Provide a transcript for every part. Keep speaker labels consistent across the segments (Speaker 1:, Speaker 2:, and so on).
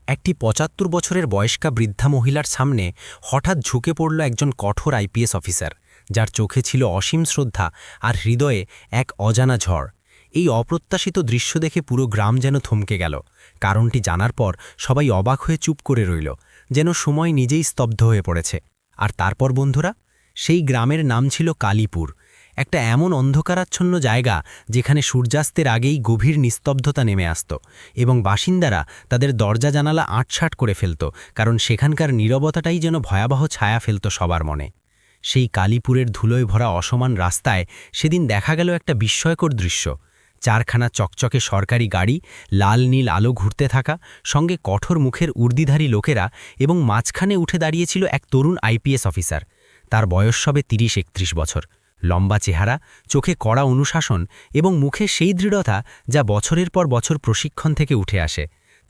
Speaker 1: একটি ৭৫ বছরের বয়স্কা বৃদ্ধা মহিলার সামনে হঠাৎ ঝুঁকে পড়ল একজন কঠোর আইপিএস অফিসার, যার চোখে ছিল অসীম শ্রদ্ধা আর হৃদয়ে এক অজানা ঝড়। এই অপ্রত্যাশিত দৃশ্য দেখে পুরো গ্রাম যেন থমকে গেল। কারণটি জানার পর সবাই অবাক হয়ে চুপ করে রইল, যেন সময় নিজেই স্তব্ধ হয়ে পড়েছে। আর তারপর বন্ধুরা, সেই গ্রামের নাম ছিল কালীপুর, একটা এমন অন্ধকারাচ্ছন্ন জায়গা যেখানে সূর্যাস্তের আগেই গভীর নিস্তব্ধতা নেমে আসত এবং বাসিন্দারা তাদের দরজা জানালা আঁটসাঁট করে ফেলত, কারণ সেখানকার নীরবতাটাই যেন ভয়াবহ ছায়া ফেলত সবার মনে। সেই কালীপুরের ধুলোয় ভরা অসমান রাস্তায় সেদিন দেখা গেল একটা বিস্ময়কর দৃশ্য। চারখানা চকচকে সরকারি গাড়ি, লাল নীল আলো ঘুরতে থাকা, সঙ্গে কঠোর মুখের উর্দিধারী লোকেরা, এবং মাঝখানে উঠে দাঁড়িয়েছিল এক তরুণ আইপিএস অফিসার। তার বয়স সবে ৩০-৩১ বছর, লম্বা চেহারা, চোখে কড়া অনুশাসন এবং মুখে সেই দৃঢ়তা যা বছরের পর বছর প্রশিক্ষণ থেকে উঠে আসে।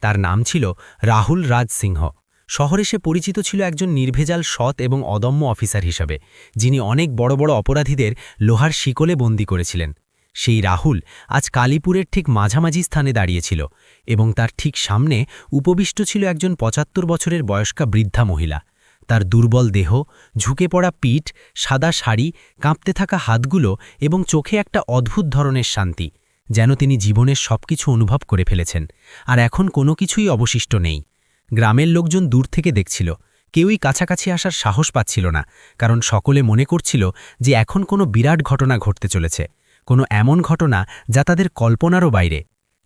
Speaker 1: তার নাম ছিল রাহুল রাজ সিংহ। শহরে সে পরিচিত ছিল একজন নির্ভেজাল, সৎ এবং অদম্য অফিসার হিসাবে, যিনি অনেক বড় বড় অপরাধীদের লোহার শিকলে বন্দী করেছিলেন। সেই রাহুল আজ কালীপুরের ঠিক মাঝামাঝি স্থানে দাঁড়িয়েছিল এবং তার ঠিক সামনে উপবিষ্ট ছিল একজন ৭৫ বছরের বয়স্কা বৃদ্ধা মহিলা। তার দুর্বল দেহ, ঝুঁকে পড়া পিঠ, সাদা শাড়ি, কাঁপতে থাকা হাতগুলো এবং চোখে একটা অদ্ভুত ধরনের শান্তি, যেন তিনি জীবনের সবকিছু অনুভব করে ফেলেছেন আর এখন কোনো কিছুই অবশিষ্ট নেই। গ্রামের লোকজন দূর থেকে দেখছিল, কেউই কাছাকাছি আসার সাহস পাচ্ছিল না, কারণ সকলে মনে করছিল যে এখন কোনো বিরাট ঘটনা ঘটতে চলেছে, কোনো এমন ঘটনা যা তাদের কল্পনারও বাইরে।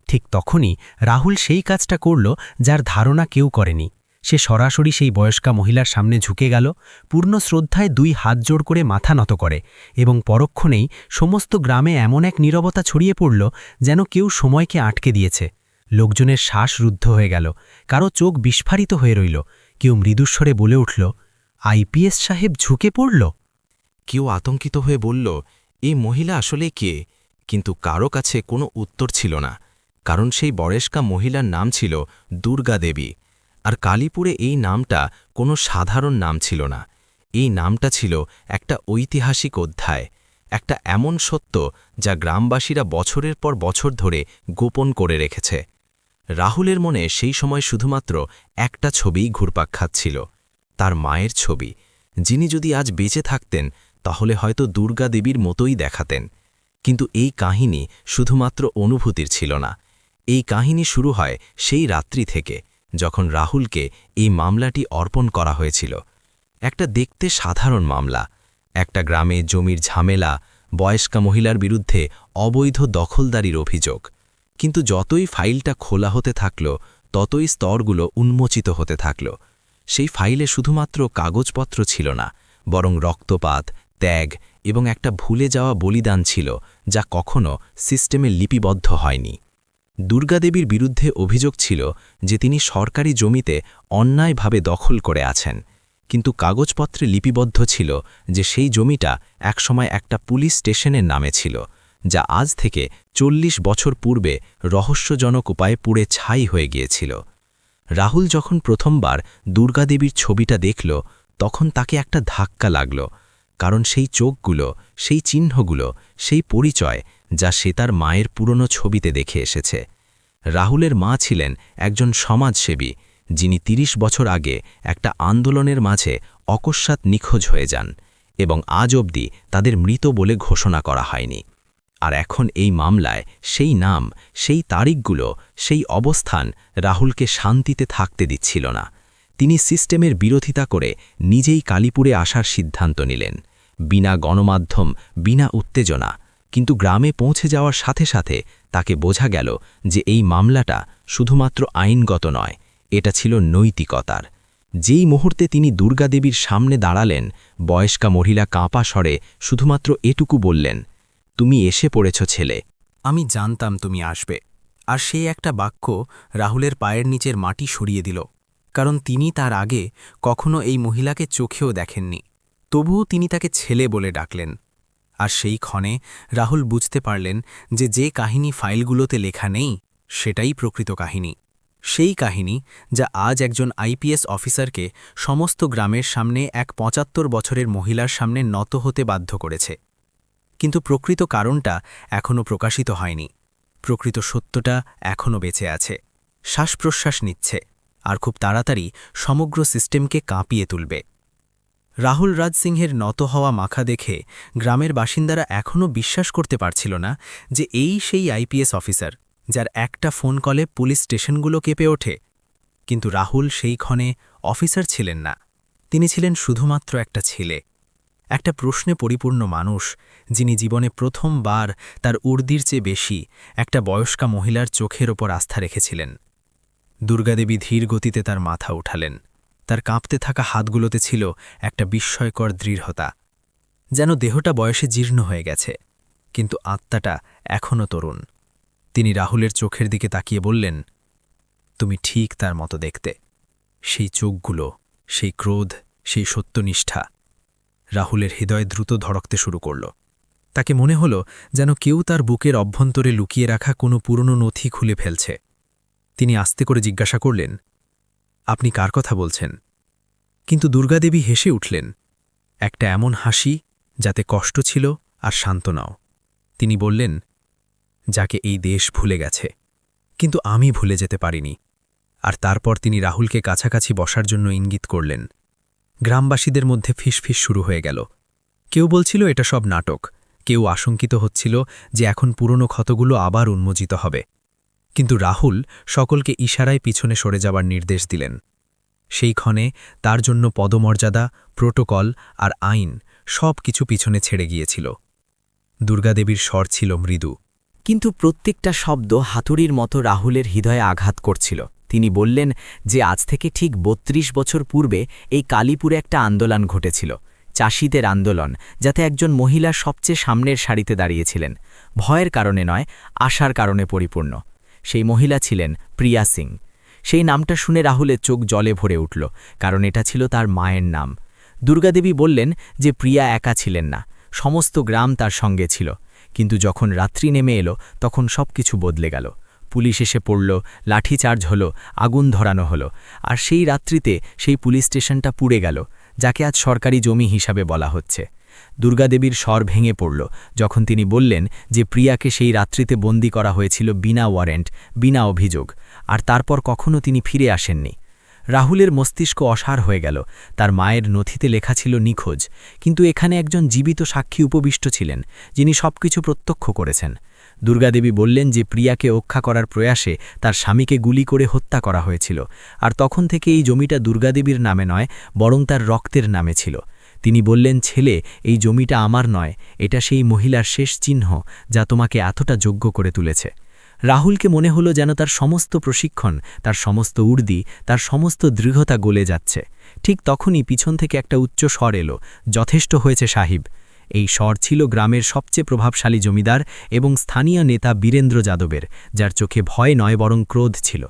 Speaker 1: ঠিক তখনই রাহুল সেই কাজটা করল যার ধারণা কেউ করেনি। সে সরাসরি সেই বয়স্কা মহিলার সামনে ঝুঁকে গেল, পূর্ণ শ্রদ্ধায় ২ হাত জোড় করে মাথা নত করে, এবং পরক্ষণেই সমস্ত গ্রামে এমন এক নীরবতা ছড়িয়ে পড়ল যেন কেউ সময়কে আটকে দিয়েছে। লোকজনের শ্বাস রুদ্ধ হয়ে গেল, কারো চোখ বিস্ফারিত হয়ে রইল, কেউ মৃদুস্বরে বলে উঠল, আইপিএস সাহেব ঝুঁকে পড়ল।
Speaker 2: কেউ আতঙ্কিত হয়ে বলল, এই মহিলা আসলে কে? কিন্তু কারো কাছে কোনো উত্তর ছিল না, কারণ সেই বয়স্কা মহিলার নাম ছিল দুর্গা দেবী। আর কালীপুরে এই নামটা কোনো সাধারণ নাম ছিল না। এই নামটা ছিল একটা ঐতিহাসিক অধ্যায়, একটা এমন সত্য যা গ্রামবাসীরা বছরের পর বছর ধরে গোপন করে রেখেছে। রাহুলের মনে সেই সময় শুধুমাত্র একটা ছবিই ঘুরপাক খাচ্ছিল, তার মায়ের ছবি, যিনি যদি আজ বেঁচে থাকতেন তাহলে হয়তো দুর্গা দেবীর মতোই দেখাতেন। কিন্তু এই কাহিনী শুধুমাত্র অনুভূতির ছিল না। এই কাহিনী শুরু হয় সেই রাত্রি থেকে, যখন রাহুলকে এই মামলাটি অর্পণ করা হয়েছিল। একটা দেখতে সাধারণ মামলা, একটা গ্রামে জমির ঝামেলা, বয়স্কা মহিলার বিরুদ্ধে অবৈধ দখলদারির অভিযোগ। কিন্তু যতই ফাইলটা খোলা হতে থাকল, ততই স্তরগুলো উন্মোচিত হতে থাকল। সেই ফাইলে শুধুমাত্র কাগজপত্র ছিল না, বরং রক্তপাত, ত্যাগ এবং একটা ভুলে যাওয়া বলিদান ছিল, যা কখনো সিস্টেমে লিপিবদ্ধ হয়নি। দুর্গাদেবীর বিরুদ্ধে অভিযোগ ছিল যে তিনি সরকারি জমিতে অন্যায়ভাবে দখল করে আছেন, কিন্তু কাগজপত্রে লিপিবদ্ধ ছিল যে সেই জমিটা একসময় একটা পুলিশ স্টেশনের নামে ছিল, যা আজ থেকে ৪০ বছর পূর্বে রহস্যজনক উপায়ে পুড়ে ছাই হয়ে গিয়েছিল। রাহুল যখন প্রথমবার দুর্গাদেবীর ছবিটা দেখল, তখন তাকে একটা ধাক্কা লাগল, কারণ সেই চোখগুলো, সেই চিহ্নগুলো, সেই পরিচয় যা সে তার মায়ের পুরনো ছবিতে দেখে এসেছে। রাহুলের মা ছিলেন একজন সমাজসেবী, যিনি ৩০ বছর আগে একটা আন্দোলনের মাঝে অকস্মাৎ নিখোঁজ হয়ে যান, এবং আজ অবধি তাদের মৃত বলে ঘোষণা করা হয়নি। আর এখন এই মামলায় সেই নাম, সেই তারিখগুলো, সেই অবস্থান রাহুলকে শান্তিতে থাকতে দিচ্ছিল না। তিনি সিস্টেমের বিরোধিতা করে নিজেই কালীপুরে আসার সিদ্ধান্ত নিলেন, বিনা গণমাধ্যম, বিনা উত্তেজনা। কিন্তু গ্রামে পৌঁছে যাওয়ার সাথে সাথে তাকে বোঝা গেল যে এই মামলাটা শুধুমাত্র আইনগত নয়, এটা ছিল নৈতিকতার। যেই মুহূর্তে তিনি দুর্গাদেবীর সামনে দাঁড়ালেন, বয়স্কা মহিলা কাঁপা স্বরে শুধুমাত্র এটুকু বললেন, তুমি এসে পড়েছ ছেলে,
Speaker 1: আমি জানতাম তুমি আসবে। আর সেই একটা বাক্য রাহুলের পায়ের নিচের মাটি সরিয়ে দিল, কারণ তিনি তার আগে কখনো এই মহিলাকে চোখেও দেখেননি। তবুও তিনি তাকে ছেলে বলে ডাকলেন। আর সেই ক্ষণে রাহুল বুঝতে পারলেন যে যে কাহিনী ফাইলগুলোতে লেখা নেই, সেটাই প্রকৃত কাহিনী। সেই কাহিনী যা আজ একজন আইপিএস অফিসারকে সমস্ত গ্রামের সামনে এক ৭৫ বছরের মহিলার সামনে নত হতে বাধ্য করেছে। কিন্তু প্রকৃত কারণটা এখনও প্রকাশিত হয়নি। প্রকৃত সত্যটা এখনও বেঁচে আছে, শ্বাস প্রশ্বাস নিচ্ছে, আর খুব তাড়াতাড়ি সমগ্র সিস্টেমকে কাঁপিয়ে তুলবে। রাহুল রাজ সিংহের নত হওয়া মাথা দেখে গ্রামের বাসিন্দারা এখনও বিশ্বাস করতে পারছিল না যে এই সেই আইপিএস অফিসার, যার একটা ফোন কলে পুলিশ স্টেশনগুলো কেঁপে ওঠে। কিন্তু রাহুল সেই ক্ষণে অফিসার ছিলেন না, তিনি ছিলেন শুধুমাত্র একটা ছেলে, একটা প্রশ্নে পরিপূর্ণ মানুষ, যিনি জীবনে প্রথমবার তার উর্দির চেয়ে বেশি একটা বয়স্কা মহিলার চোখের ওপর আস্থা রেখেছিলেন। দুর্গাদেবী ধীর গতিতে তার মাথা উঠালেন। তার কাঁপতে থাকা হাতগুলোতে ছিল একটা বিস্ময়কর দৃঢ়তা, যেন দেহটা বয়সে জীর্ণ হয়ে গেছে, কিন্তু আত্মাটা এখনও তরুণ। তিনি রাহুলের চোখের দিকে তাকিয়ে বললেন, তুমি ঠিক তার মতো দেখতে। সেই চোখগুলো, সেই ক্রোধ, সেই সত্যনিষ্ঠা। রাহুলের হৃদয় দ্রুত ধড়কতে শুরু করল। তাকে মনে হল যেন কেউ তার বুকের অভ্যন্তরে লুকিয়ে রাখা কোনো পুরনো নথি খুলে ফেলছে। তিনি আস্তে করে জিজ্ঞাসা করলেন, আপনি কার কথা বলছেন? কিন্তু দুর্গাদেবী হেসে উঠলেন, একটা এমন হাসি যাতে কষ্ট ছিল আর সান্ত্বনাও। তিনি বললেন, যাকে এই দেশ ভুলে গেছে, কিন্তু আমি ভুলে যেতে পারিনি। আর তারপর তিনি রাহুলকে কাছাকাছি বসার জন্য ইঙ্গিত করলেন। গ্রামবাসীদের মধ্যে ফিসফিস শুরু হয়ে গেল। কেউ বলছিল এটা সব নাটক, কেউ আশঙ্কিত হচ্ছিল যে এখন পুরনো ক্ষতগুলো আবার উন্মোচিত হবে। কিন্তু রাহুল সকলকে ইশারায় পিছনে সরে যাবার নির্দেশ দিলেন। সেই ক্ষণে তার জন্য পদমর্যাদা, প্রোটোকল আর আইন সব কিছু পিছনে ছেড়ে গিয়েছিল। দুর্গাদেবীর স্বর ছিল মৃদু,
Speaker 3: কিন্তু প্রত্যেকটা শব্দ হাতুড়ির মতো রাহুলের হৃদয়ে আঘাত করছিল। তিনি বললেন যে আজ থেকে ঠিক ৩২ বছর পূর্বে এই কালীপুরে একটা আন্দোলন ঘটেছিল, চাষিদের আন্দোলন, যাতে একজন মহিলা সবচেয়ে সামনের সারিতে দাঁড়িয়েছিলেন, ভয়ের কারণে নয়, আশার কারণে পরিপূর্ণ। সেই মহিলা ছিলেন প্রিয়া সিং। সেই নামটা শুনে রাহুলের চোখ জলে ভরে উঠল, কারণ এটা ছিল তার মায়ের নাম। দুর্গাদেবী বললেন যে প্রিয়া একা ছিলেন না, সমস্ত গ্রাম তার সঙ্গে ছিল। কিন্তু যখন রাত্রি নেমে এলো তখন সব কিছু বদলে গেল। পুলিশ এসে পড়ল, লাঠিচার্জ হলো, আগুন ধরানো হলো, আর সেই রাত্রিতে সেই পুলিশ স্টেশনটা পুড়ে গেল, যাকে আজ সরকারি জমি হিসাবে বলা হচ্ছে। দুর্গাদেবীর স্বর ভেঙে পড়ল যখন তিনি বললেন যে প্রিয়াকে সেই রাত্রিতে বন্দি করা হয়েছিল বিনা ওয়ারেন্ট, বিনা অভিযোগ, আর তারপর কখনো তিনি ফিরে আসেননি। রাহুলের মস্তিষ্ক অসার হয়ে গেল। তার মায়ের নথিতে লেখা ছিল নিখোঁজ, কিন্তু এখানে একজন জীবিত সাক্ষী উপবিষ্ট ছিলেন, যিনি সবকিছু প্রত্যক্ষ করেছেন। দুর্গাদেবী বললেন যে প্রিয়াকে রক্ষা করার প্রয়াসে তার স্বামীকে গুলি করে হত্যা করা হয়েছিল, আর তখন থেকে এই জমিটা দুর্গাদেবীর নামে নয়, বরং তার রক্তের নামে ছিল। তিনি বললেন, ছেলে, এই জমিটা আমার নয়, এটা সেই মহিলার শেষ চিহ্ন যা তোমাকে এতটা যোগ্য করে তুলেছে। রাহুলকে মনে হলো যেন তার সমস্ত প্রশিক্ষণ, তার সমস্ত উর্দি, তার সমস্ত দৃঢ়তা গলে যাচ্ছে। ঠিক তখনই পিছন থেকে একটা উচ্চ স্বর এলো, যথেষ্ট হয়েছে সাহিব। এই স্বর ছিল গ্রামের সবচেয়ে প্রভাবশালী জমিদার এবং স্থানীয় নেতা বীরেন্দ্র যাদবের, যার চোখে ভয় নয় বরং ক্রোধ ছিল।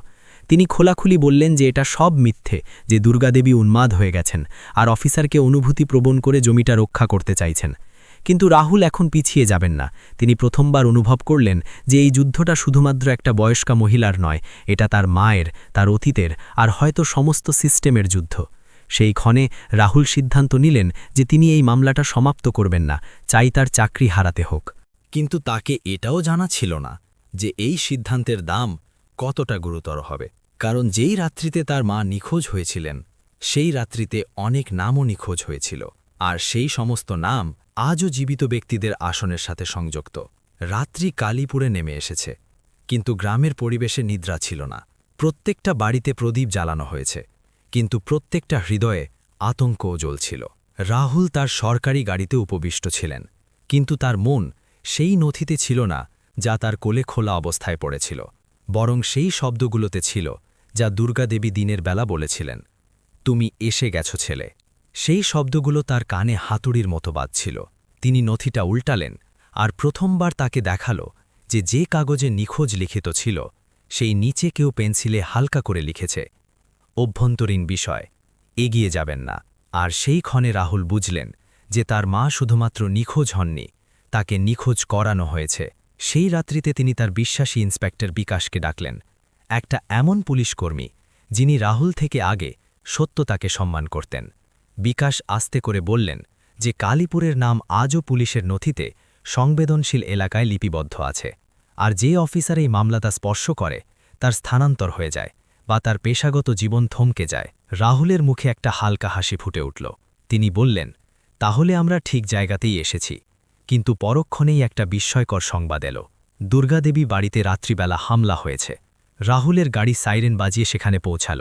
Speaker 3: তিনি খোলাখুলি বললেন যে এটা সব মিথ্যে, যে দুর্গাদেবী উন্মাদ হয়ে গেছেন আর অফিসারকে অনুভূতি প্রবণ করে জমিটা রক্ষা করতে চাইছেন। কিন্তু রাহুল এখন পিছিয়ে যাবেন না। তিনি প্রথমবার অনুভব করলেন যে এই যুদ্ধটা শুধুমাত্র একটা বয়স্কা মহিলার নয়, এটা তার মায়ের, তার অতীতের আর হয়তো সমস্ত সিস্টেমের যুদ্ধ। সেই ক্ষণে রাহুল সিদ্ধান্ত নিলেন যে তিনি এই মামলাটা সমাপ্ত করবেন না, চাই তার চাকরি হারাতে হোক।
Speaker 2: কিন্তু তাকে এটাও জানা ছিল না যে এই সিদ্ধান্তের দাম কতটা গুরুতর হবে, কারণ যেই রাত্রিতে তার মা নিখোঁজ হয়েছিলেন, সেই রাত্রিতে অনেক নামও নিখোঁজ হয়েছিল, আর সেই সমস্ত নাম আজও জীবিত ব্যক্তিদের আসনের সাথে সংযুক্ত। রাত্রি কালীপুরে নেমে এসেছে, কিন্তু গ্রামের পরিবেশে নিদ্রা ছিল না। প্রত্যেকটা বাড়িতে প্রদীপ জ্বালানো হয়েছে, কিন্তু প্রত্যেকটা হৃদয়ে আতঙ্কও জ্বলছিল। রাহুল তার সরকারি গাড়িতে উপবিষ্ট ছিলেন, কিন্তু তার মন সেই নথিতে ছিল না যা তার কোলে খোলা অবস্থায় পড়েছিল, বরং সেই শব্দগুলোতে ছিল যা দুর্গাদেবী দিনের বেলা বলেছিলেন, তুমি এসে গেছো ছেলে। সেই শব্দগুলো তার কানে হাতুড়ির মতো বাজছিল। তিনি নথিটা উল্টালেন, আর প্রথমবার তাকে দেখালো যে কাগজে নিখোঁজ লিখিত ছিল, সেই নিচে কেউ পেন্সিলে হালকা করে লিখেছে, অভ্যন্তরীণ বিষয়, এগিয়ে যাবেন না। আর সেই ক্ষণে রাহুল বুঝলেন যে তার মা শুধুমাত্র নিখোঁজ হননি, তাকে নিখোঁজ করানো হয়েছে। সেই রাত্রিতে তিনি তার বিশ্বাসী ইন্সপেক্টর বিকাশকে ডাকলেন, একটা এমন পুলিশকর্মী যিনি রাহুল থেকে আগে সত্যতাকে সম্মান করতেন। বিকাশ আস্তে করে বললেন যে কালীপুরের নাম আজও পুলিশের নথিতে সংবেদনশীল এলাকায় লিপিবদ্ধ আছে, আর যে অফিসার এই মামলাটা স্পর্শ করে তার স্থানান্তর হয়ে যায়
Speaker 1: বা তার পেশাগত জীবন থমকে যায়। রাহুলের মুখে একটা হালকা হাসি ফুটে উঠল। তিনি বললেন, তাহলে আমরা ঠিক জায়গাতেই এসেছি। কিন্তু পরক্ষণেই একটা বিস্ময়কর সংবাদ এলো। দুর্গাদেবী বাড়িতে রাত্রিবেলা হামলা হয়েছে। রাহুলের গাড়ি সাইরেন বাজিয়ে সেখানে পৌঁছাল।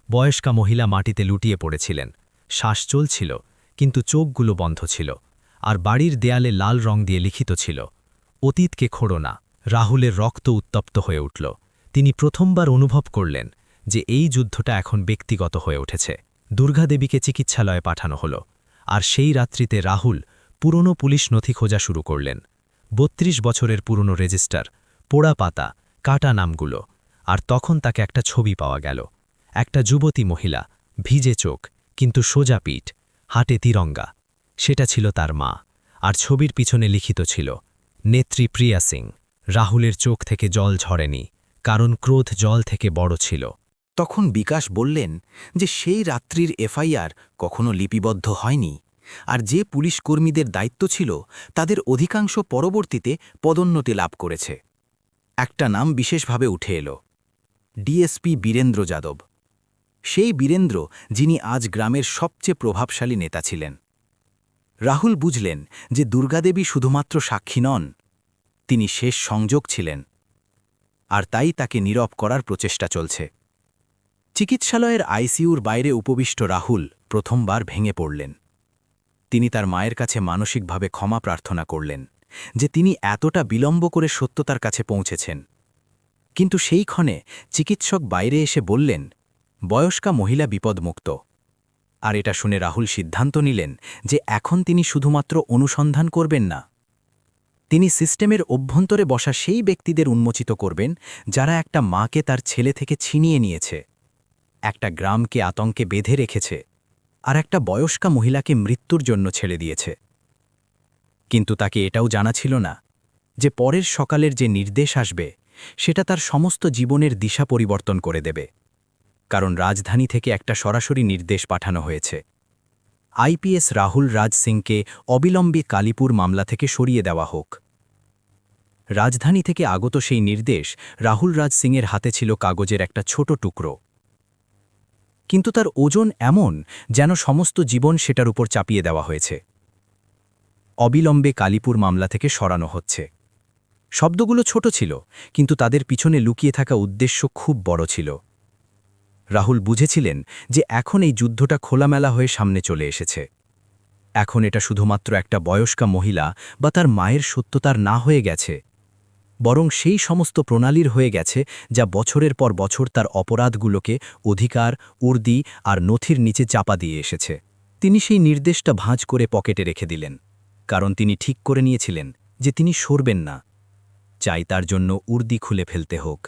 Speaker 1: বয়স্কা মহিলা মাটিতে লুটিয়ে পড়েছিলেন। শ্বাস চলছিল, কিন্তু চোখগুলো বন্ধ ছিল। আর বাড়ির দেয়ালে লাল রং দিয়ে লিখিত ছিল, অতীতকে খোড়ো না। রাহুলের রক্ত উত্তপ্ত হয়ে উঠল। তিনি প্রথমবার অনুভব করলেন যে এই যুদ্ধটা এখন ব্যক্তিগত হয়ে উঠেছে। দুর্গাদেবীকে চিকিৎসালয়ে পাঠানো হল। আর সেই রাত্রিতে রাহুল পুরনো পুলিশ নথি খোঁজা শুরু করলেন। ৩২ বছরের পুরনো রেজিস্টার, পোড়া পাতা, কাটা নামগুলো। আর তখন তাকে একটা ছবি পাওয়া গেল। একটা যুবতী মহিলা, ভিজে চোখ, কিন্তু সোজা পিঠ, হাটে তিরঙ্গা। সেটা ছিল তার মা। আর ছবির পিছনে লিখিত ছিল, নেত্রী প্রিয়া সিং। রাহুলের চোখ থেকে জল ঝরেনি, কারণ ক্রোধ জল থেকে বড় ছিল।
Speaker 4: তখন বিকাশ বললেন যে সেই রাত্রির এফআইআর কখনো লিপিবদ্ধ হয়নি, আর যে পুলিশ কর্মীদের দায়িত্ব ছিল তাদের অধিকাংশ পরবর্তীতে পদোন্নতি লাভ করেছে। একটা নাম বিশেষভাবে উঠে এলো, ডিএসপি বীরেন্দ্র যাদব। সেই বীরেন্দ্র যিনি আজ গ্রামের সবচেয়ে প্রভাবশালী নেতা ছিলেন। রাহুল বুঝলেন যে দুর্গাদেবী শুধুমাত্র সাক্ষী নন, তিনি শেষ সংযোগ ছিলেন। আর তাই তাকে নীরব করার প্রচেষ্টা চলছে। চিকিৎসালয়ের আইসিইউর বাইরে উপবিষ্ট রাহুল প্রথমবার ভেঙে পড়লেন। তিনি তার মায়ের কাছে মানসিকভাবে ক্ষমা প্রার্থনা করলেন যে তিনি এতটা বিলম্ব করে সত্যতার কাছে পৌঁছেছেন। কিন্তু সেই ক্ষণে চিকিৎসক বাইরে এসে বললেন, বয়স্কা মহিলা বিপদমুক্ত। আর এটা শুনে রাহুল সিদ্ধান্ত নিলেন যে এখন তিনি শুধুমাত্র অনুসন্ধান করবেন না, তিনি সিস্টেমের অভ্যন্তরে বসা সেই ব্যক্তিদের উন্মোচিত করবেন যারা একটা মাকে তার ছেলে থেকে ছিনিয়ে নিয়েছে, একটা গ্রামকে আতঙ্কে বেঁধে রেখেছে, আর একটা বয়স্কা মহিলাকে মৃত্যুর জন্য ছেড়ে দিয়েছে। কিন্তু তাকে এটাও জানা ছিল না যে পরের সকালের যে নির্দেশ আসবে সেটা তার সমস্ত জীবনের দিশা পরিবর্তন করে দেবে। কারণ রাজধানী থেকে একটা সরাসরি নির্দেশ পাঠানো হয়েছে, আইপিএস রাহুল রাজ সিংকে অবিলম্বে কালীপুর মামলা থেকে সরিয়ে দেওয়া হোক। রাজধানী থেকে আগত সেই নির্দেশ রাহুল রাজ সিংয়ের হাতে ছিল কাগজের একটা ছোট টুকরো, কিন্তু তার ওজন এমন যেন সমস্ত জীবন সেটার উপর চাপিয়ে দেওয়া হয়েছে। অবিলম্বে কালীপুর মামলা থেকে সরানো হচ্ছে। শব্দগুলো ছোট ছিল, কিন্তু তাদের পিছনে লুকিয়ে থাকা উদ্দেশ্য খুব বড় ছিল। রাহুল বুঝেছিলেন যে এখন এই যুদ্ধটা খোলামেলা হয়ে সামনে চলে এসেছে। এখন এটা শুধুমাত্র একটা বয়স্কা মহিলা বা তার মায়ের সত্যতার না হয়ে গেছে, বরং সেই সমস্ত প্রণালীর হয়ে গেছে যা বছরের পর বছর তার অপরাধগুলোকে অধিকার, উর্দি আর নথির নিচে চাপা দিয়ে এসেছে। তিনি সেই নির্দেশটা ভাঁজ করে পকেটে রেখে দিলেন, কারণ তিনি ঠিক করে নিয়েছিলেন যে তিনি সরবেন না, চাই তার জন্য উর্দি খুলে ফেলতে হোক।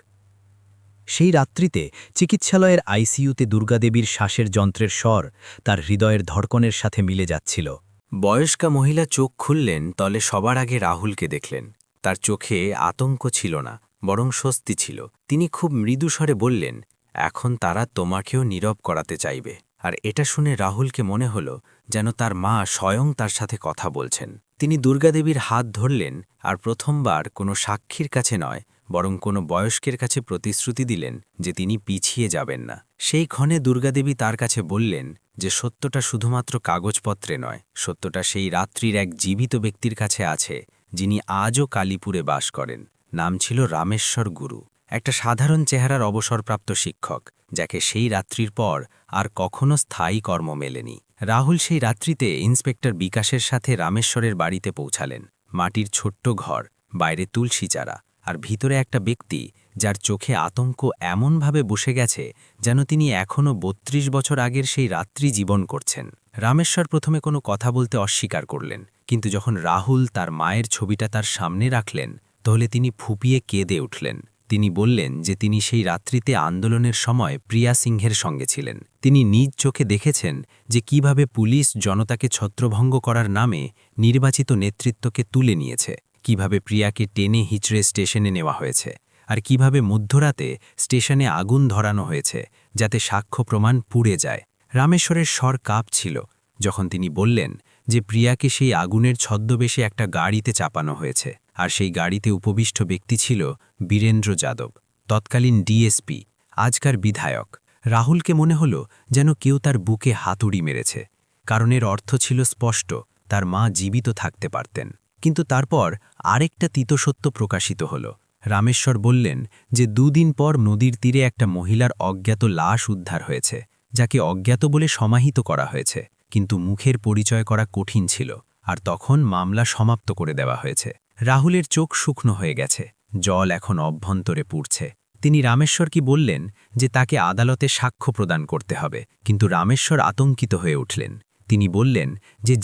Speaker 4: সেই রাত্রিতে চিকিৎসালয়ের আইসিইউতে দুর্গাদেবীর শ্বাসের যন্ত্রের স্বর তার হৃদয়ের ধড়কনের সাথে মিলে যাচ্ছিল।
Speaker 2: বয়স্কা মহিলা চোখ খুললেন, তলে সবার আগে রাহুলকে দেখলেন। তার চোখে আতঙ্ক ছিল না, বরং স্বস্তি ছিল। তিনি খুব মৃদুস্বরে বললেন, এখন তারা তোমাকেও নীরব করাতে চাইবে। আর এটা শুনে রাহুলকে মনে হল যেন তার মা স্বয়ং তার সাথে কথা বলছেন। তিনি দুর্গাদেবীর হাত ধরলেন আর প্রথমবার কোনো সাক্ষীর কাছে নয়, বরং কোনো বয়স্কের কাছে প্রতিশ্রুতি দিলেন যে তিনি পিছিয়ে যাবেন না। সেই ক্ষণে দুর্গাদেবী তার কাছে বললেন যে সত্যটা শুধুমাত্র কাগজপত্রে নয়, সত্যটা সেই রাত্রির এক জীবিত ব্যক্তির কাছে আছে, যিনি আজও কালীপুরে বাস করেন। নাম ছিল রামেশ্বর গুরু, একটা সাধারণ চেহারার অবসরপ্রাপ্ত শিক্ষক, যাকে সেই রাত্রির পর আর কখনো স্থায়ী কর্ম মেলেনি। রাহুল সেই রাত্রিতে ইন্সপেক্টর বিকাশের সাথে রামেশ্বরের বাড়িতে পৌঁছালেন। মাটির ছোট্ট ঘর, বাইরে তুলসী চারা, আর ভিতরে একটা ব্যক্তি যার চোখে আতঙ্ক এমনভাবে বসে গেছে যেন তিনি এখনও ৩২ বছর আগের সেই রাত্রি জীবন করছেন। রামেশ্বর প্রথমে কোনো কথা বলতে অস্বীকার করলেন, কিন্তু যখন রাহুল তার মায়ের ছবিটা তার সামনে রাখলেন, তাহলে তিনি ফুঁপিয়ে কেঁদে উঠলেন। তিনি বললেন যে তিনি সেই রাত্রিতে আন্দোলনের সময় প্রিয়া সিংহের সঙ্গে ছিলেন। তিনি নিজ চোখে দেখেছেন যে কিভাবে পুলিশ জনতাকে ছত্রভঙ্গ করার নামে নির্বাচিত নেতৃত্বকে তুলে নিয়েছে, কিভাবে প্রিয়াকে টেনে হিচড়ে স্টেশনে নেওয়া হয়েছে, আর কিভাবে মধ্যরাতে স্টেশনে আগুন ধরানো হয়েছে যাতে সাক্ষ্য প্রমাণ পুড়ে যায়। রামেশ্বরের স্বর কাঁপছিল যখন তিনি বললেন যে প্রিয়াকে সেই আগুনের ছদ্মবেশে একটা গাড়িতে চাপানো হয়েছে, আর সেই গাড়িতে উপবিষ্ট ব্যক্তি ছিল বীরেন্দ্র যাদব, তৎকালীন ডিএসপি,
Speaker 1: আজকার বিধায়ক রাহুলকে মনে হল যেন কেউ তার বুকে হাতুড়ি মেরেছে, কারণ এর অর্থ ছিল স্পষ্ট, তার মা জীবিত থাকতে পারতেন। কিন্তু তারপর আরেকটা তিতসত্য প্রকাশিত হল। রামেশ্বর বললেন যে 2 দিন পর নদীর তীরে একটা মহিলার অজ্ঞাত লাশ উদ্ধার হয়েছে, যাকে অজ্ঞাত বলে সমাহিত করা হয়েছে, কিন্তু মুখের পরিচয় করা কঠিন ছিল, আর তখন মামলা সমাপ্ত করে দেওয়া হয়েছে। রাহুলের চোখ শুকনো হয়ে গেছে, জল এখন অভ্যন্তরে পুড়ছে। তিনি রামেশ্বরকে বললেন যে তাকে আদালতে সাক্ষ্য প্রদান করতে হবে, কিন্তু রামেশ্বর আতঙ্কিত হয়ে উঠলেন। তিনি বললেন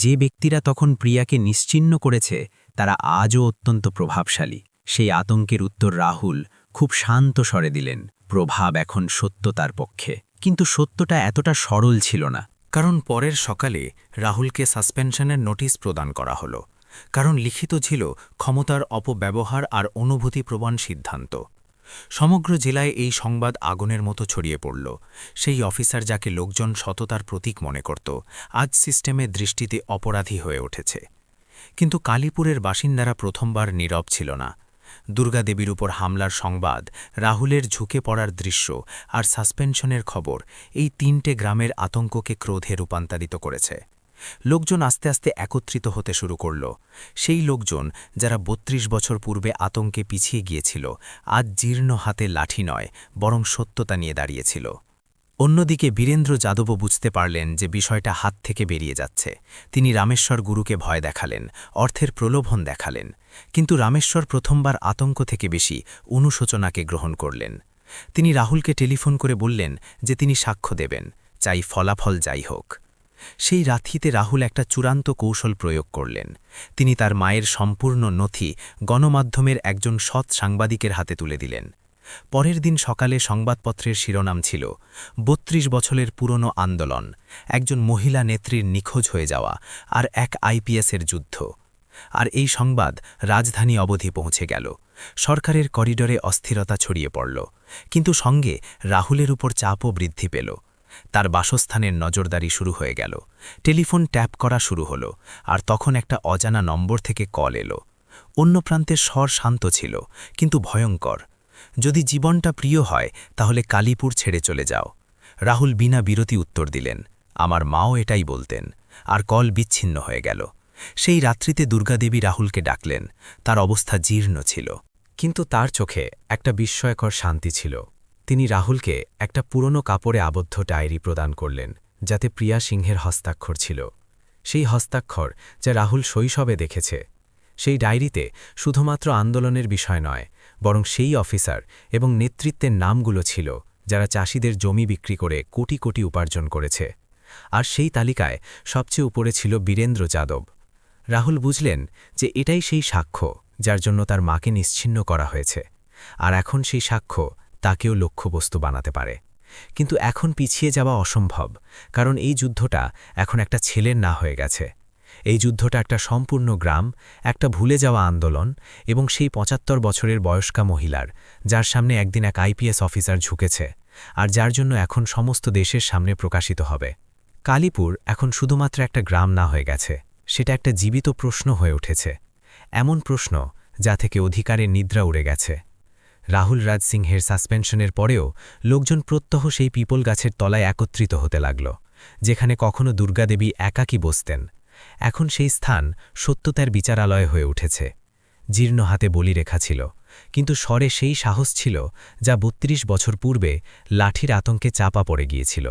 Speaker 1: যে ব্যক্তিরা তখন প্রিয়াকে নিশ্চিহ্ন করেছে তারা আজও অত্যন্ত প্রভাবশালী। সেই আতঙ্কের উত্তর রাহুল খুব শান্ত স্বরে দিলেন, প্রভাব এখন সত্যতার পক্ষে। কিন্তু সত্যটা এতটা সরল ছিল না।
Speaker 2: কারণ পরের সকালে রাহুলকে সাসপেনশনের নোটিশ প্রদান করা হলো, কারণ লিখিত ছিল ক্ষমতার অপব্যবহার আর অনুভূতিপ্রবণ সিদ্ধান্ত। সমগ্র জেলায় এই সংবাদ আগুনের মতো ছড়িয়ে পড়ল। সেই অফিসার যাকে লোকজন সততার প্রতীক মনে করত, আজ সিস্টেমের দৃষ্টিতে অপরাধী হয়ে উঠেছে। কিন্তু কালীপুরের বাসিন্দারা প্রথমবার নীরব ছিল না। দুর্গা দেবীর উপর হামলার সংবাদ, রাহুলের ঝুঁকে পড়ার দৃশ্য আর সাসপেনশনের খবর এই 3টে গ্রামের আতঙ্ককে ক্রোধে রূপান্তরিত করেছে। লোকজন আস্তে আস্তে একত্রিত হতে শুরু করল। সেই লোকজন যারা 32 বছর পূর্বে আতঙ্কে পিছিয়ে গিয়েছিল, আজ জীর্ণ হাতে লাঠি নয় বরং সত্যতা নিয়ে দাঁড়িয়েছিল। অন্যদিকে বীরেন্দ্র যাদবও বুঝতে পারলেন যে বিষয়টা হাত থেকে বেরিয়ে যাচ্ছে। তিনি রামেশ্বর গুরুকে ভয় দেখালেন, অর্থের প্রলোভন দেখালেন, কিন্তু রামেশ্বর প্রথমবার আতঙ্ক থেকে বেশি অনুশোচনাকে গ্রহণ করলেন। তিনি রাহুলকে টেলিফোন করে বললেন যে তিনি সাক্ষ্য দেবেন, চাই ফলাফল যাই হোক। সেই রাত্রিতে রাহুল একটা চূড়ান্ত কৌশল প্রয়োগ করলেন। তিনি তার মায়ের সম্পূর্ণ নথি গণমাধ্যমের একজন সৎ সাংবাদিকের হাতে তুলে দিলেন। পরের দিন সকালে সংবাদপত্রের শিরোনাম ছিল 32 বছরের পুরনো আন্দোলন, একজন মহিলা নেত্রীর নিখোঁজ হয়ে যাওয়া আর এক আইপিএসের যুদ্ধ। আর এই সংবাদ রাজধানী অবধি পৌঁছে গেল। সরকারের করিডোরে অস্থিরতা ছড়িয়ে পড়ল, কিন্তু সঙ্গে রাহুলের উপর চাপও বৃদ্ধি পেল। তার বাসস্থানের নজরদারি শুরু হয়ে গেল। টেলিফোন ট্যাপ করা শুরু হলো, আর তখন একটা অজানা নম্বর থেকে কল এলো। অন্য প্রান্তের স্বর শান্ত ছিল, কিন্তু ভয়ঙ্কর। যদি জীবনটা প্রিয় হয় তাহলে কালীপুর ছেড়ে চলে যাও। রাহুল বিনা বিরতি উত্তর দিলেন, আমার মাও এটাই বলতেন। আর কল বিচ্ছিন্ন হয়ে গেল। সেই রাত্রিতে দুর্গাদেবী রাহুলকে ডাকলেন। তার অবস্থা জীর্ণ ছিল,
Speaker 3: কিন্তু তার চোখে একটা বিস্ময়কর শান্তি ছিল। তিনি রাহুলকে একটা পুরনো কাপড়ে আবদ্ধ ডায়েরি প্রদান করলেন, যাতে প্রিয়া সিংহের হস্তাক্ষর ছিল। সেই হস্তাক্ষর যা রাহুল শৈশবে দেখেছে। সেই ডায়েরিতে শুধুমাত্র আন্দোলনের বিষয় নয়, বরং সেই অফিসার এবং নেতৃত্বের নামগুলো ছিল যারা চাষিদের জমি বিক্রি করে কোটি কোটি উপার্জন করেছে। আর সেই তালিকায় সবচেয়ে উপরে ছিল বীরেন্দ্র যাদব। রাহুল বুঝলেন যে এটাই সেই সাক্ষ্য যার জন্য তার মাকে নিশ্চিহ্ন করা হয়েছে, আর এখন সেই সাক্ষ্য তাকেও লক্ষ্যবস্তু বানাতে পারে। কিন্তু এখন পিছিয়ে যাওয়া অসম্ভব, কারণ এই যুদ্ধটা এখন একটা ছেলের না হয়ে গেছে। এই যুদ্ধটা একটা সম্পূর্ণ গ্রাম, একটা ভুলে যাওয়া আন্দোলন এবং সেই 75 বছরের বয়স্কা মহিলার, যার সামনে একদিন এক আইপিএস অফিসার ঝুঁকেছে, আর যার জন্য এখন সমস্ত দেশের সামনে প্রকাশিত হবে। কালীপুর এখন শুধুমাত্র একটা গ্রাম না হয়ে গেছে, সেটা একটা জীবিত প্রশ্ন হয়ে উঠেছে। এমন প্রশ্ন যা থেকে অধিকারের নিদ্রা উড়ে গেছে। রাহুল রাজ সিংহের সাসপেনশনের পরেও লোকজন প্রত্যহ সেই পিপল গাছের তলায় একত্রিত হতে লাগল, যেখানে কখনো দুর্গাদেবী একাকী বসতেন। এখন সেই স্থান সত্যতার বিচারালয় হয়ে উঠেছে। জীর্ণ হাতে বলিরেখা ছিল, কিন্তু স্বরে সেই সাহস ছিল যা 32 বছর পূর্বে লাঠির আতঙ্কে চাপা পড়ে গিয়েছিল।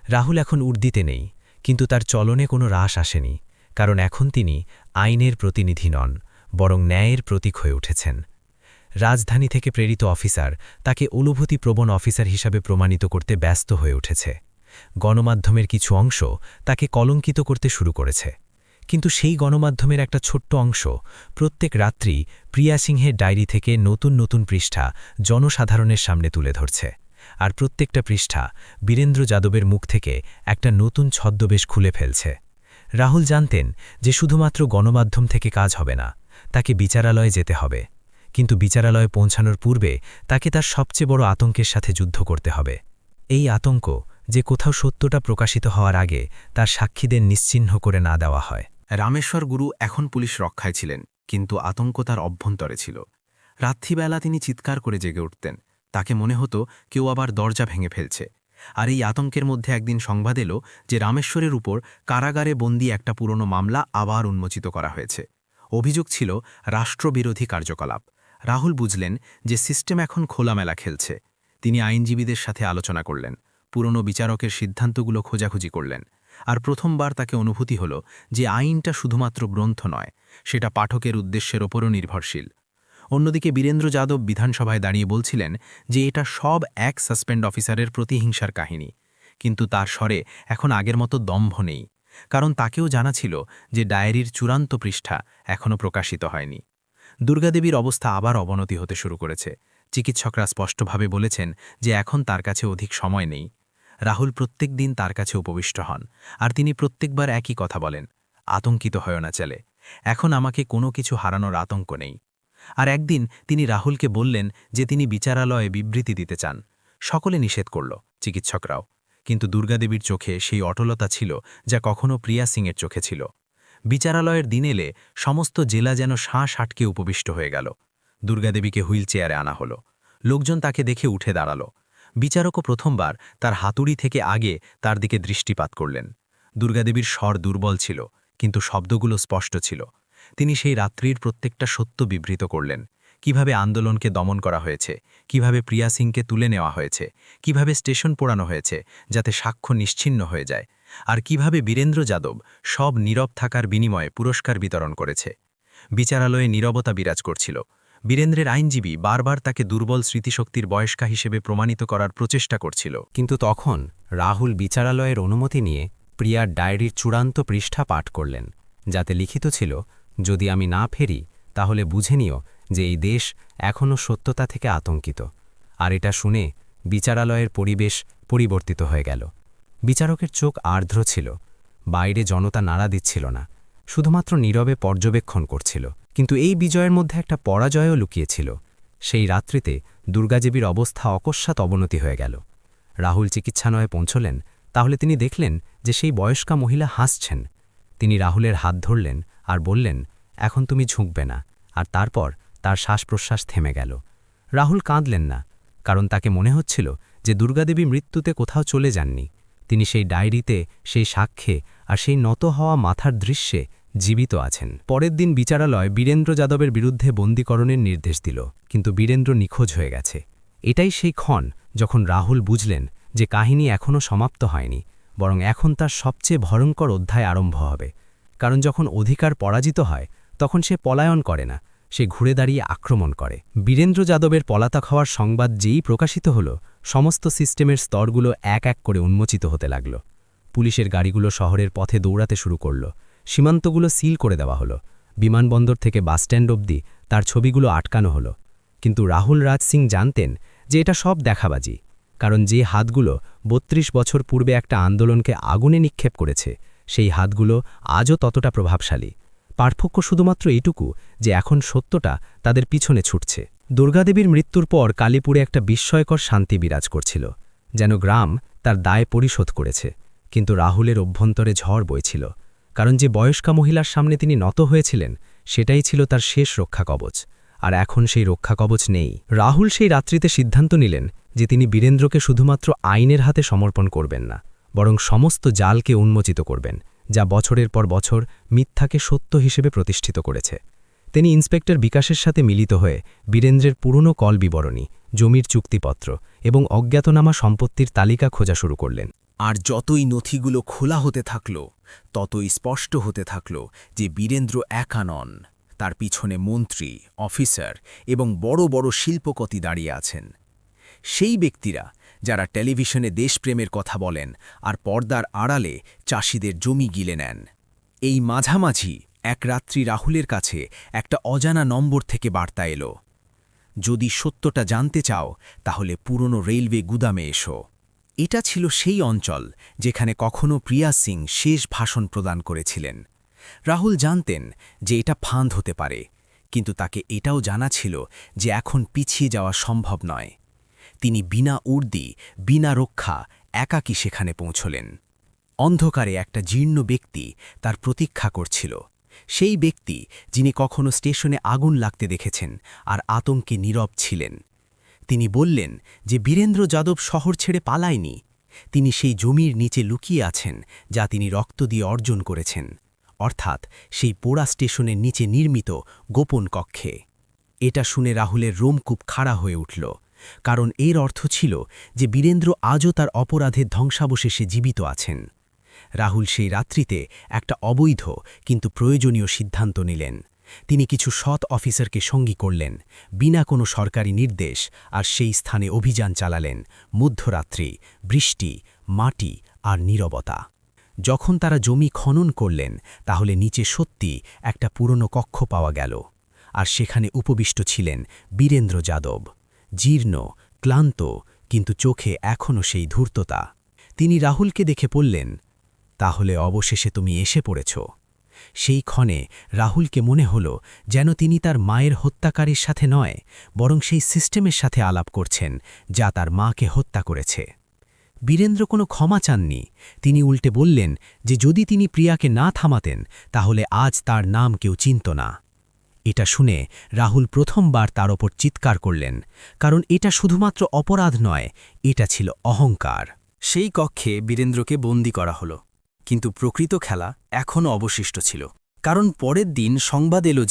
Speaker 3: রাহুল এখন উর্দিতে নেই, কিন্তু তার চলনে কোনো হ্রাস আসেনি, কারণ এখন তিনি আইনের প্রতিনিধি নন, বরং ন্যায়ের প্রতীক হয়ে উঠেছেন। রাজধানী থেকে প্রেরিত অফিসার তাকে অনুভূতিপ্রবণ অফিসার হিসাবে প্রমাণিত করতে ব্যস্ত হয়ে উঠেছে। গণমাধ্যমের কিছু অংশ তাকে কলঙ্কিত করতে শুরু করেছে, কিন্তু সেই গণমাধ্যমের একটা ছোট্ট অংশ প্রত্যেক রাত্রি প্রিয়া সিংহের ডায়েরি থেকে নতুন নতুন পৃষ্ঠা জনসাধারণের সামনে তুলে ধরছে। আর প্রত্যেকটা পৃষ্ঠা বীরেন্দ্র যাদবের মুখ থেকে একটা নতুন ছদ্মবেশ খুলে ফেলছে। রাহুল জানতেন যে শুধুমাত্র গণমাধ্যম থেকে কাজ হবে না, তাকে বিচারালয়ে যেতে হবে। কিন্তু বিচারালয়ে পৌঁছানোর পূর্বে তাকে তার সবচেয়ে বড় আতঙ্কের সাথে যুদ্ধ করতে হবে। এই আতঙ্ক যে কোথাও সত্যটা প্রকাশিত হওয়ার আগে তার সাক্ষীদের নিশ্চিহ্ন করে না দেওয়া হয়।
Speaker 4: রামেশ্বর গুরু এখন পুলিশ রক্ষায় ছিলেন, কিন্তু আতঙ্ক তার অভ্যন্তরে ছিল। রাত্রিবেলা তিনি চিৎকার করে জেগে উঠতেন, তাকে মনে হতো কেউ আবার দরজা ভেঙে ফেলছে। আর এই আতঙ্কের মধ্যে একদিন সংবাদ এলো যে রামেশ্বরের উপর কারাগারে বন্দী একটা পুরনো মামলা আবার উন্মোচিত করা হয়েছে। অভিযোগ ছিল রাষ্ট্রবিরোধী কার্যকলাপ। রাহুল বুঝলেন যে সিস্টেম এখন খোলামেলা খেলছে। তিনি আইনজীবীদের সাথে আলোচনা করলেন, পুরনো বিচারকের সিদ্ধান্তগুলো খোঁজাখুঁজি করলেন। আর প্রথমবার তাকে অনুভূতি হল যে আইনটা শুধুমাত্র গ্রন্থ নয়, সেটা পাঠকের উদ্দেশ্যের ওপরও নির্ভরশীল। অন্যদিকে বীরেন্দ্র যাদব বিধানসভায় দাঁড়িয়ে বলছিলেন যে এটা সব এক সাসপেন্ড অফিসারের প্রতিহিংসার কাহিনী। কিন্তু তার স্বরে এখন আগের মতো দম্ভ নেই, কারণ তাকেও জানা ছিল যে ডায়েরির চূড়ান্ত পৃষ্ঠা এখনও প্রকাশিত হয়নি। দুর্গাদেবীর অবস্থা আবার অবনতি হতে শুরু করেছে। চিকিৎসকরা স্পষ্টভাবে বলেছেন যে এখন তার কাছে অধিক সময় নেই। রাহুল প্রত্যেক দিন তার কাছে উপবিষ্ট হন, আর তিনি প্রত্যেকবার একই কথা বলেন, আতঙ্কিত হয় না চলে, এখন আমাকে কোনো কিছু হারানোর আতঙ্ক নেই। আর একদিন তিনি রাহুলকে বললেন যে তিনি বিচারালয়ে বিবৃতি দিতে চান। সকলে নিষেধ করল, চিকিৎসকরাও। কিন্তু দুর্গাদেবীর চোখে সেই অটলতা ছিল যা কখনো প্রিয়া সিংয়ের চোখে ছিল। বিচারালয়ের দিন এলে সমস্ত জেলা যেন শ্বাস আটকে উপবিষ্ট হয়ে গেল। দুর্গাদেবীকে হুইল চেয়ারে আনা হলো। লোকজন তাকে দেখে উঠে দাঁড়াল। বিচারকও প্রথমবার তার হাতুড়ি থেকে আগে তার দিকে দৃষ্টিপাত করলেন। দুর্গাদেবীর স্বর দুর্বল ছিল, কিন্তু শব্দগুলো স্পষ্ট ছিল। তিনি সেই রাত্রির প্রত্যেকটা সত্য বিবৃত করলেন, কিভাবে আন্দোলনকে দমন করা হয়েছে, কিভাবে প্রিয়া সিংকে তুলে নেওয়া হয়েছে, কিভাবে স্টেশন পোড়ানো হয়েছে যাতে সাক্ষ্য নিশ্চিহ্ন হয়ে যায়, আর কিভাবে বীরেন্দ্র যাদব সব নীরব থাকার বিনিময়ে পুরস্কার বিতরণ করেছে। বিচারালয়ে নীরবতা বিরাজ করছিল। বীরেন্দ্রের আইনজীবী বারবার তাকে দুর্বল স্মৃতিশক্তির বয়স্কা হিসেবে প্রমাণিত করার প্রচেষ্টা করছিল।
Speaker 1: কিন্তু তখন রাহুল বিচারালয়ের অনুমতি নিয়ে প্রিয়ার ডায়েরির চূড়ান্ত পৃষ্ঠা পাঠ করলেন, যাতে লিখিত ছিল, যদি আমি না ফেরি তাহলে বুঝে নিও যে এই দেশ এখনও সত্যতা থেকে আতঙ্কিত। আর এটা শুনে বিচারালয়ের পরিবেশ পরিবর্তিত হয়ে গেল। বিচারকের চোখ আর্দ্র ছিল, বাইরে জনতা নাড়া দিচ্ছিল না, শুধুমাত্র নীরবে পর্যবেক্ষণ করছিল। কিন্তু এই বিজয়ের মধ্যে একটা পরাজয়ও লুকিয়েছিল। সেই রাত্রিতে দুর্গাদেবীর অবস্থা অকস্মাৎ অবনতি হয়ে গেল। রাহুল চিকিৎসালয়ে পৌঁছলেন, তাহলে তিনি দেখলেন যে সেই বয়স্কা মহিলা হাসছেন। তিনি রাহুলের হাত ধরলেন আর বললেন, এখন তুমি ঝুঁকবে না। আর তারপর তার শ্বাস-প্রশ্বাস থেমে গেল। রাহুল কাঁদলেন না, কারণ তাকে মনে হচ্ছিল যে দুর্গাদেবী মৃত্যুতে কোথাও চলে যাননি। তিনি সেই ডায়েরিতে, সেই সাক্ষ্যে আর সেই নত হওয়া মাথার দৃশ্যে জীবিত আছেন। পরের দিন বিচারালয় বীরেন্দ্র যাদবের বিরুদ্ধে বন্দীকরণের নির্দেশ দিল, কিন্তু বীরেন্দ্র নিখোঁজ হয়ে গেছে। এটাই সেই ক্ষণ যখন রাহুল বুঝলেন যে কাহিনী এখনও সমাপ্ত হয়নি, বরং এখন তার সবচেয়ে ভয়ঙ্কর অধ্যায় আরম্ভ হবে। কারণ যখন অধিকার পরাজিত হয়, তখন সে পলায়ন করে না, সে ঘুরে দাঁড়িয়ে আক্রমণ করে। বীরেন্দ্র যাদবের পলাতক হওয়ার সংবাদ যেই প্রকাশিত হল, সমস্ত সিস্টেমের স্তরগুলো এক এক করে উন্মোচিত হতে লাগল। পুলিশের গাড়িগুলো শহরের পথে দৌড়াতে শুরু করল, সীমান্তগুলো সিল করে দেওয়া হলো, বিমানবন্দর থেকে বাসস্ট্যান্ড অবধি তার ছবিগুলো আটকানো হলো। কিন্তু রাহুল রাজ সিং জানতেন যে এটা সব দেখাবাজি, কারণ যে হাতগুলো ৩২ বছর পূর্বে একটা আন্দোলনকে আগুনে নিক্ষেপ করেছে, সেই হাতগুলো আজও ততটা প্রভাবশালী। পার্থক্য শুধুমাত্র এইটুকু যে এখন সত্যটা তাদের পিছনে ছুটছে। দুর্গাদেবীর মৃত্যুর পর কালীপুরে একটা বিস্ময়কর শান্তি বিরাজ করছিল, যেন গ্রাম তার দায় পরিশোধ করেছে। কিন্তু রাহুলের অভ্যন্তরে ঝড় বইছিল, কারণ যে বয়স্কা মহিলার সামনে তিনি নত হয়েছিলেন, সেটাই ছিল তার শেষ রক্ষাকবচ। আর এখন সেই রক্ষাকবচ নেই। রাহুল সেই রাত্রিতে সিদ্ধান্ত নিলেন যে তিনি বীরেন্দ্রকে শুধুমাত্র আইনের হাতে সমর্পণ করবেন না, বরং সমস্ত জালকে উন্মোচিত করবেন, যা বছরের পর বছর মিথ্যাকে সত্য হিসেবে প্রতিষ্ঠিত করেছে। তিনি ইন্সপেক্টর বিকাশের সাথে মিলিত হয়ে বীরেন্দ্রের পুরনো কল বিবরণী, জমির চুক্তিপত্র এবং অজ্ঞাতনামা সম্পত্তির তালিকা খোঁজা শুরু করলেন।
Speaker 4: আর যতই নথিগুলো খোলা হতে থাকল, ততই স্পষ্ট হতে থাকল যে বীরেন্দ্র একা নন, তার পিছনে মন্ত্রী, অফিসার এবং বড় বড় শিল্পপতি দাঁড়িয়ে আছেন। সেই ব্যক্তিরা যারা টেলিভিশনে দেশপ্রেমের কথা বলেন আর পর্দার আড়ালে চাষিদের জমি গিলে নেন। এই মাঝামাঝি এক রাত্রি রাহুলের কাছে একটা অজানা নম্বর থেকে বার্তা এলো, যদি সত্যটা জানতে চাও তাহলে পুরনো রেলওয়ে গুদামে এসো। এটা ছিল সেই অঞ্চল যেখানে কখনো প্রিয়া সিং শেষ ভাষণ প্রদান করেছিলেন। রাহুল জানতেন যে এটা ফাঁদ হতে পারে, কিন্তু তাকে এটাও জানা ছিল যে এখন পিছিয়ে যাওয়া সম্ভব নয়। তিনি বিনা উর্দি, বিনা রক্ষা, একাকী সেখানে পৌঁছলেন। অন্ধকারে একটা জীর্ণ ব্যক্তি তার প্রতীক্ষা করছিল, সেই ব্যক্তি যিনি কখনো স্টেশনে আগুন লাগতে দেখেছেন আর আতঙ্কে নীরব ছিলেন।
Speaker 1: তিনি বললেন যে বীরেন্দ্র যাদব শহর ছেড়ে পালায়নি। তিনি সেই জমির নিচে লুকিয়ে আছেন যা তিনি রক্ত দিয়ে অর্জন করেছেন, অর্থাৎ সেই পোড়া স্টেশনের নিচে নির্মিত গোপন কক্ষে। এটা শুনে রাহুলের রোমকূপ খাড়া হয়ে উঠল, কারণ এর অর্থ ছিল যে বীরেন্দ্র আজও তার অপরাধের ধ্বংসাবশেষে জীবিত আছেন। রাহুল সেই রাত্রিতে একটা অবৈধ কিন্তু প্রয়োজনীয় সিদ্ধান্ত নিলেন। তিনি কিছু সৎ অফিসারকে সঙ্গী করলেন, বিনা কোনো সরকারি নির্দেশ, আর সেই স্থানে অভিযান চালালেন। মধ্যরাত্রি, বৃষ্টি, মাটি আর নীরবতা। যখন তারা জমি খনন করলেন, তাহলে নিচে সত্যি একটা পুরনো কক্ষ পাওয়া গেল, আর সেখানে উপবিষ্ট ছিলেন বীরেন্দ্র যাদব, জীর্ণ, ক্লান্ত, কিন্তু চোখে এখনও সেই ধূর্ততা। তিনি রাহুলকে দেখে বললেন, তাহলে অবশেষে তুমি এসে পড়েছ। সেই ক্ষণে রাহুলকে মনে হল যেন তিনি তার মায়ের হত্যাকারীর সাথে নয়, বরং সেই সিস্টেমের সাথে আলাপ করছেন যা তার মাকে হত্যা করেছে। বীরেন্দ্র কোনো ক্ষমা চাননি। তিনি উল্টে বললেন যে যদি তিনি প্রিয়াকে না থামাতেন, তাহলে আজ তার নাম কেউ চিনত না। এটা শুনে রাহুল প্রথমবার তার ওপর চিৎকার করলেন, কারণ এটা শুধুমাত্র অপরাধ নয়, এটা ছিল অহংকার।
Speaker 3: সেই কক্ষে বীরেন্দ্রকে বন্দী করা হলো, কিন্তু প্রকৃত খেলা এখনও অবশিষ্ট ছিল। কারণ পরের দিন সংবাদ এলো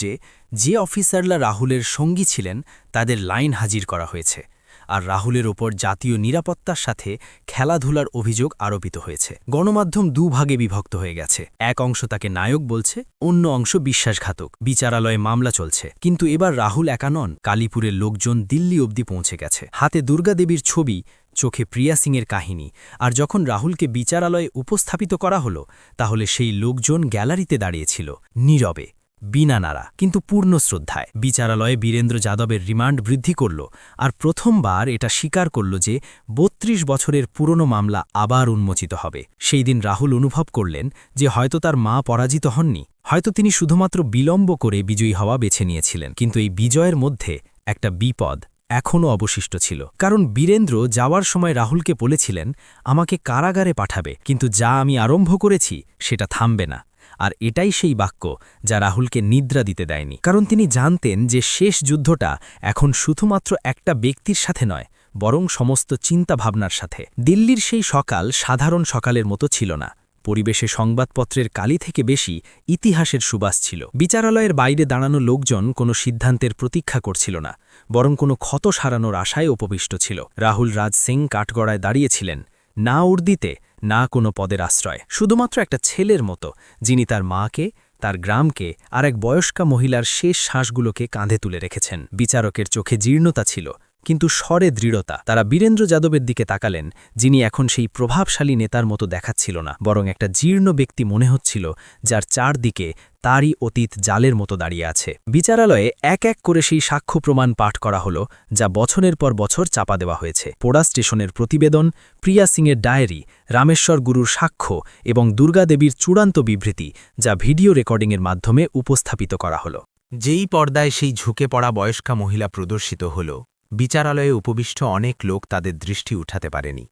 Speaker 3: যে অফিসাররা রাহুলের সঙ্গী ছিলেন তাদের লাইন হাজির করা হয়েছে, আর রাহুলের ওপর জাতীয় নিরাপত্তার সাথে খেলাধুলার অভিযোগ আরোপিত হয়েছে। গণমাধ্যম দুভাগে বিভক্ত হয়ে গেছে। এক অংশ তাকে নায়ক বলছে, অন্য অংশ বিশ্বাসঘাতক। বিচারালয়ে মামলা চলছে, কিন্তু এবার রাহুল একা নন। কালীপুরের লোকজন দিল্লি অবধি পৌঁছে গেছে। হাতে দুর্গাদেবীর ছবি, চোখে প্রিয়া সিংয়ের কাহিনী। আর যখন রাহুলকে বিচারালয়ে উপস্থাপিত করা হলো, তাহলে সেই লোকজন গ্যালারিতে দাঁড়িয়েছিল, নীরবে, বিনা নাড়া, কিন্তু পূর্ণ শ্রদ্ধায়। বিচারালয়ে বীরেন্দ্র যাদবের রিমান্ড বৃদ্ধি করল, আর প্রথমবার এটা স্বীকার করল যে ৩২ বছরের পুরনো মামলা আবার উন্মোচিত হবে। সেই দিন রাহুল অনুভব করলেন যে হয়তো তার মা পরাজিত হননি, হয়তো তিনি শুধুমাত্র বিলম্ব করে বিজয়ী হওয়া বেছে নিয়েছিলেন। কিন্তু এই বিজয়ের মধ্যে একটা বিপদ এখনও অবশিষ্ট ছিল। কারণ বীরেন্দ্র যাওয়ার সময় রাহুলকে বলেছিলেন, আমাকে কারাগারে পাঠাবে, কিন্তু যা আমি আরম্ভ করেছি সেটা থামবে না। আর এটাই সেই বাক্য যা রাহুলকে নিদ্রা দিতে দেয়নি। কারণ তিনি জানতেন যে শেষ যুদ্ধটা এখন শুধুমাত্র একটা ব্যক্তির সাথে নয়, বরং সমস্ত চিন্তাভাবনার সাথে। দিল্লির সেই সকাল সাধারণ সকালের মতো ছিল না। পরিবেশে সংবাদপত্রের কালি থেকে বেশি ইতিহাসের সুবাস ছিল। বিচারালয়ের বাইরে দাঁড়ানো লোকজন কোনো সিদ্ধান্তের প্রতীক্ষা করছিল না, বরং কোনো ক্ষত সারানোর আশায় উপবিষ্ট ছিল। রাহুল রাজ সিং কাঠগড়ায় দাঁড়িয়েছিলেন, না উর্দিতে, না কোনো পদের আশ্রয়, শুধুমাত্র একটা ছেলের মতো, যিনি তার মাকে, তার গ্রামকে আর এক বয়স্কা মহিলার শেষ শ্বাসগুলোকে কাঁধে তুলে রেখেছেন। বিচারকের চোখে জীর্ণতা ছিল, কিন্তু স্বরে দৃঢ়তা। তারা বীরেন্দ্র যাদবের দিকে তাকালেন, যিনি এখন সেই প্রভাবশালী নেতার মতো দেখাচ্ছিল না, বরং একটা জীর্ণ ব্যক্তি মনে হচ্ছিল, যার চারদিকে তারই অতীত জালের মতো দাঁড়িয়ে আছে। বিচারালয়ে এক এক করে সেই সাক্ষ্য প্রমাণ পাঠ করা হলো, যা বছরের পর বছর চাপা দেওয়া হয়েছে। পোড়া স্টেশনের প্রতিবেদন, প্রিয়া সিংয়ের ডায়েরি, রামেশ্বর গুরুর সাক্ষ্য এবং দুর্গাদেবীর চূড়ান্ত বিবৃতি, যা ভিডিও রেকর্ডিংয়ের মাধ্যমে উপস্থাপিত করা হলো।
Speaker 2: যেই পর্দায় সেই ঝুঁকে পড়া বয়স্কা মহিলা প্রদর্শিত হল, বিচারালয়ে উপবিষ্ট অনেক লোক তাদের দৃষ্টি উঠাতে পারেনি।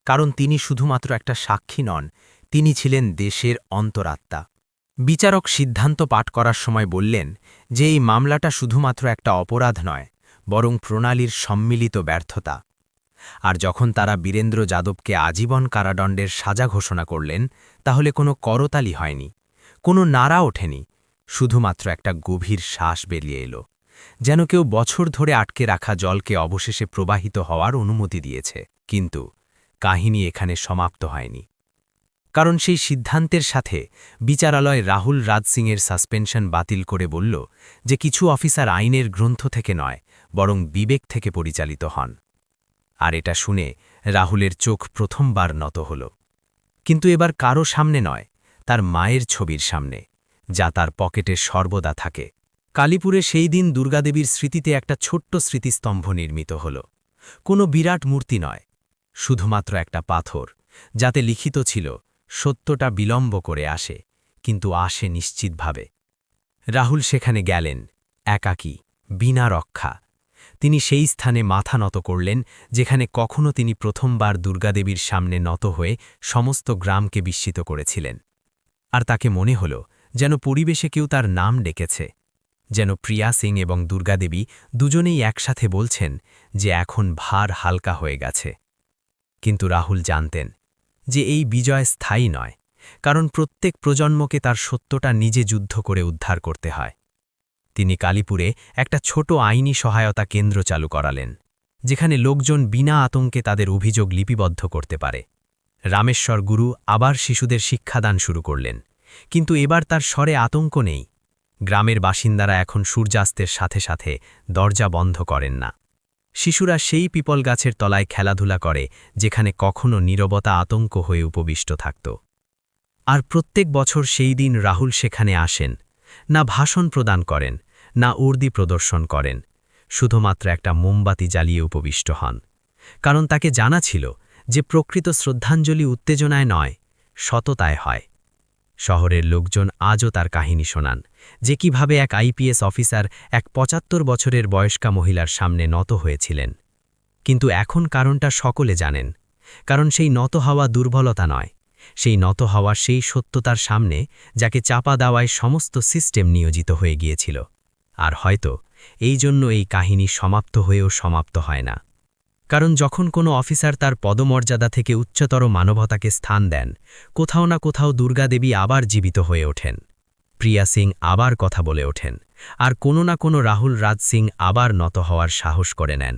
Speaker 2: কারণ তিনি শুধুমাত্র একটা সাক্ষী নন, তিনি ছিলেন দেশের অন্তরাত্মা। বিচারক সিদ্ধান্ত পাঠ করার সময় বললেন যে এই মামলাটা শুধুমাত্র একটা অপরাধ নয়, বরং প্রণালীর সম্মিলিত ব্যর্থতা। আর যখন তারা বীরেন্দ্র যাদবকে আজীবন কারাদণ্ডের সাজা ঘোষণা করলেন, তাহলে কোনো করতালি হয়নি, কোনো নাড়া ওঠেনি, শুধুমাত্র একটা গভীর শ্বাস বেরিয়ে এলো, যেন কেউ বছর ধরে আটকে রাখা জলকে অবশেষে প্রবাহিত হওয়ার অনুমতি দিয়েছে। কিন্তু কাহিনী এখানে সমাপ্ত হয়নি, কারণ সেই সিদ্ধান্তের সাথে বিচারালয় রাহুল রাজ সিংয়ের সাসপেনশন বাতিল করে বলল যে কিছু অফিসার আইনের গ্রন্থ থেকে নয়, বরং বিবেক থেকে পরিচালিত হন। আর এটা শুনে রাহুলের চোখ প্রথমবার নত হল, কিন্তু এবার কারো সামনে নয়, তার মায়ের ছবির সামনে, যা তার পকেটে সর্বদা থাকে। কালীপুরে সেই দিন দুর্গাদেবীর স্মৃতিতে একটা ছোট্ট স্মৃতিস্তম্ভ নির্মিত হল। কোনো বিরাট মূর্তি নয়, শুধুমাত্র একটা পাথর, যাতে লিখিত ছিল, সত্যটা বিলম্ব করে আসে, কিন্তু আসে নিশ্চিতভাবে। রাহুল সেখানে গেলেন, একাকী, বিনা রক্ষা। তিনি সেই স্থানে মাথা নত করলেন, যেখানে কখনো তিনি প্রথমবার দুর্গাদেবীর সামনে নত হয়ে সমস্ত গ্রামকে বিস্মিত করেছিলেন। আর তাকে মনে হল যেন পরিবেশে কেউ তার নাম ডেকেছে।
Speaker 1: যেন প্রিয়া সিং এবং দুর্গাদেবী দুজনেই একসাথে বলছেন যে এখন ভার হালকা হয়ে গেছে। কিন্তু রাহুল জানতেন যে এই বিজয় স্থায়ী নয়, কারণ প্রত্যেক প্রজন্মকে তার সত্যটা নিজে যুদ্ধ করে উদ্ধার করতে হয়। তিনি কালীপুরে একটা ছোট আইনি সহায়তা কেন্দ্র চালু করালেন, যেখানে লোকজন বিনা আতঙ্কে তাদের অভিযোগ লিপিবদ্ধ করতে পারে। রামেশ্বর গুরু আবার শিশুদের শিক্ষাদান শুরু করলেন, কিন্তু এবার তার স্বরে আতঙ্ক নেই। গ্রামের বাসিন্দারা এখন সূর্যাস্তের সাথে সাথে দরজা বন্ধ করেন না। শিশুরা সেই পিপল গাছের তলায় খেলাধুলা করে যেখানে কখনো নীরবতা আতঙ্ক হয়ে উপবিষ্ট থাকত। আর প্রত্যেক বছর সেই দিন রাহুল সেখানে আসেন, না ভাষণ প্রদান করেন, না উর্দি প্রদর্শন করেন, শুধুমাত্র একটা মোমবাতি জ্বালিয়ে উপবিষ্ট হন। কারণ তাকে জানা ছিল যে প্রকৃত শ্রদ্ধাঞ্জলি উত্তেজনায় নয়, সততায় হয়। শহরের লোকজন আজও তার কাহিনী শোনান, যে কিভাবে এক আইপিএস অফিসার এক ৭৫ বছরের বয়স্কা মহিলার সামনে নত হয়েছিলেন। কিন্তু এখন কারণটা সকলে জানেন, কারণ সেই নত হওয়া দুর্বলতা নয়, সেই নত হওয়া সেই সত্যতার সামনে যাকে চাপা দেওয়ায় সমস্ত সিস্টেম নিয়োজিত হয়ে গিয়েছিল। আর হয়তো এই জন্য এই কাহিনী সমাপ্ত হয়েও সমাপ্ত হয় না। কারণ যখন কোনো অফিসার তার পদমর্যাদা থেকে উচ্চতর মানবতাকে স্থান দেন, কোথাও না কোথাও দুর্গাদেবী আবার জীবিত হয়ে ওঠেন, প্রিয়া সিং আবার কথা বলে ওঠেন, আর কোনো না কোনো রাহুল রাজ সিং আবার নত হওয়ার সাহস করে নেন।